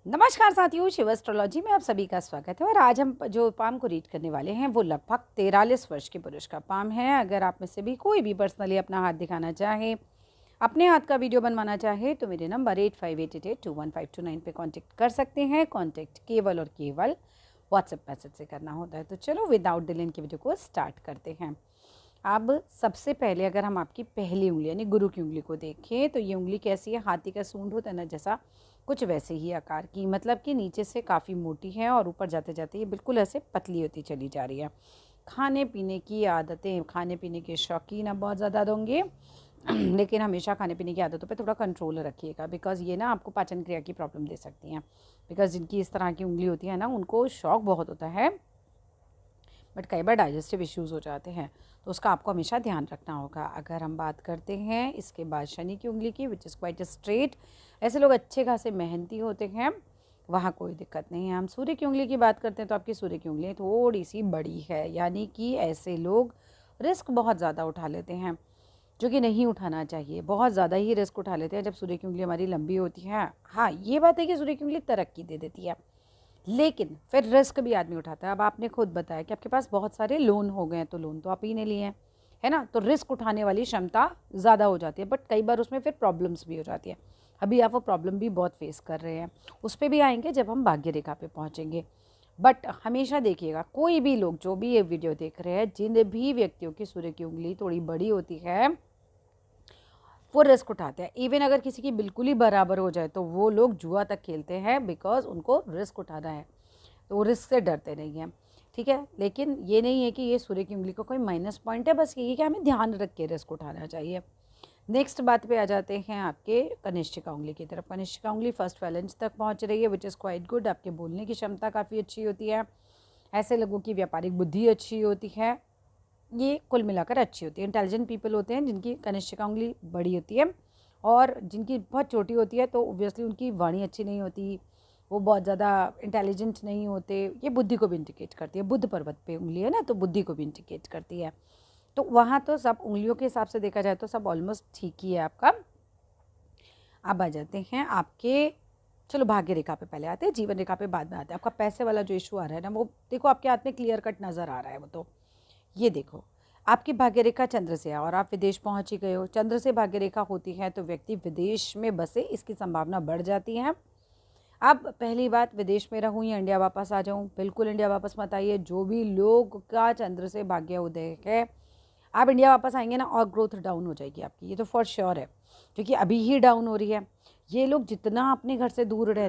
नमस्कार साथियों, शिव एस्ट्रोलॉजी में आप सभी का स्वागत है। और आज हम जो पाम को रीड करने वाले हैं वो लगभग 43 वर्ष के पुरुष का पाम है। अगर आप में से भी कोई भी पर्सनली अपना हाथ दिखाना चाहे, अपने हाथ का वीडियो बनवाना चाहे तो मेरे नंबर 8588215229 पे कांटेक्ट कर सकते हैं। कांटेक्ट केवल और केवल व्हाट्सएप मैसेज से करना होता है। तो चलो विदाउट डिले इनकी वीडियो को स्टार्ट करते हैं। अब सबसे पहले अगर हम आपकी पहली उंगली यानी गुरु की उंगली को देखें तो ये उंगली कैसी है, हाथी का सूंड होता है ना जैसा, कुछ वैसे ही आकार की, मतलब कि नीचे से काफ़ी मोटी है और ऊपर जाते जाते ये बिल्कुल ऐसे पतली होती चली जा रही है। खाने पीने की आदतें, खाने पीने के शौकीन आप बहुत ज़्यादा होंगे लेकिन हमेशा खाने पीने की आदतों पे थोड़ा कंट्रोल रखिएगा, बिकॉज़ ये ना आपको पाचन क्रिया की प्रॉब्लम दे सकती हैं। बिकॉज़ जिनकी इस तरह की उंगली होती है ना उनको शौक बहुत होता है, बट कई बार डाइजेस्टिव इश्यूज़ हो जाते हैं, तो उसका आपको हमेशा ध्यान रखना होगा। अगर हम बात करते हैं इसके बाद शनि की उंगली की, विच इज़ क्वाइट स्ट्रेट, ऐसे लोग अच्छे खासे मेहनती होते हैं, वहाँ कोई दिक्कत नहीं है। हम सूर्य की उंगली की बात करते हैं तो आपकी सूर्य की उंगली थोड़ी सी बड़ी है, यानी कि ऐसे लोग रिस्क बहुत ज़्यादा उठा लेते हैं, जो कि नहीं उठाना चाहिए। बहुत ज़्यादा ही रिस्क उठा लेते हैं जब सूर्य की उंगली हमारी लंबी होती है। हाँ, ये बात है कि सूर्य की उंगली तरक्की दे देती है, लेकिन फिर रिस्क भी आदमी उठाता है। अब आपने खुद बताया कि आपके पास बहुत सारे लोन हो गए हैं, तो लोन तो आप ही ने लिए हैं, है ना, तो रिस्क उठाने वाली क्षमता ज़्यादा हो जाती है, बट कई बार उसमें फिर प्रॉब्लम्स भी हो जाती है। अभी आप वो प्रॉब्लम भी बहुत फेस कर रहे हैं, उस पर भी आएंगे जब हम भाग्य रेखा पे पहुँचेंगे। बट हमेशा देखिएगा, कोई भी लोग जो भी ये वीडियो देख रहे हैं, जिन भी व्यक्तियों की सूर्य की उंगली थोड़ी बड़ी होती है वो रिस्क उठाते हैं। इवन अगर किसी की बिल्कुल ही बराबर हो जाए तो वो लोग जुआ तक खेलते हैं, बिकॉज उनको रिस्क उठाना है, तो वो रिस्क से डरते नहीं हैं। ठीक है, लेकिन ये नहीं है कि ये सूर्य की उंगली का कोई माइनस पॉइंट है, बस यही कि हमें ध्यान रख के रिस्क उठाना चाहिए। नेक्स्ट बात पे आ जाते हैं आपके कनिष्ठिका उंगली की तरफ। कनिष्ठिका उंगली फर्स्ट फैलेंज तक पहुंच रही है, विच इज़ क्वाइट गुड। आपके बोलने की क्षमता काफ़ी अच्छी होती है, ऐसे लोगों की व्यापारिक बुद्धि अच्छी होती है, ये कुल मिलाकर अच्छी होती है। इंटेलिजेंट पीपल होते हैं जिनकी कनिष्ठिका उंगली बड़ी होती है, और जिनकी बहुत छोटी होती है तो ऑब्वियसली उनकी वाणी अच्छी नहीं होती, वो बहुत ज़्यादा इंटेलिजेंट नहीं होते। ये बुद्धि को भी इंडिकेट करती है, बुद्ध पर्वत पे उंगली है ना, तो बुद्धि को भी इंडिकेट करती है। तो वहाँ तो सब उंगलियों के हिसाब से देखा जाए तो सब ऑलमोस्ट ठीक ही है आपका। अब आ जाते हैं आपके, चलो भाग्य रेखा पे पहले आते हैं, जीवन रेखा पे बाद में आते हैं। आपका पैसे वाला जो इशू आ रहा है ना, वो देखो आपके हाथ में क्लियर कट नज़र आ रहा है। वो तो ये देखो, आपकी भाग्य रेखा चंद्र से है और आप विदेश पहुंच ही गए हो। चंद्र से भाग्य रेखा होती है तो व्यक्ति विदेश में बसे, इसकी संभावना बढ़ जाती है। अब पहली बात, विदेश में रहूं या इंडिया वापस आ जाऊं, बिल्कुल इंडिया वापस मत आइए। जो भी लोग का चंद्र से भाग्य उदय है, आप इंडिया वापस आएंगे ना और ग्रोथ डाउन हो जाएगी आपकी, ये तो फॉर श्योर है, क्योंकि अभी ही डाउन हो रही है। ये लोग जितना अपने घर से दूर रह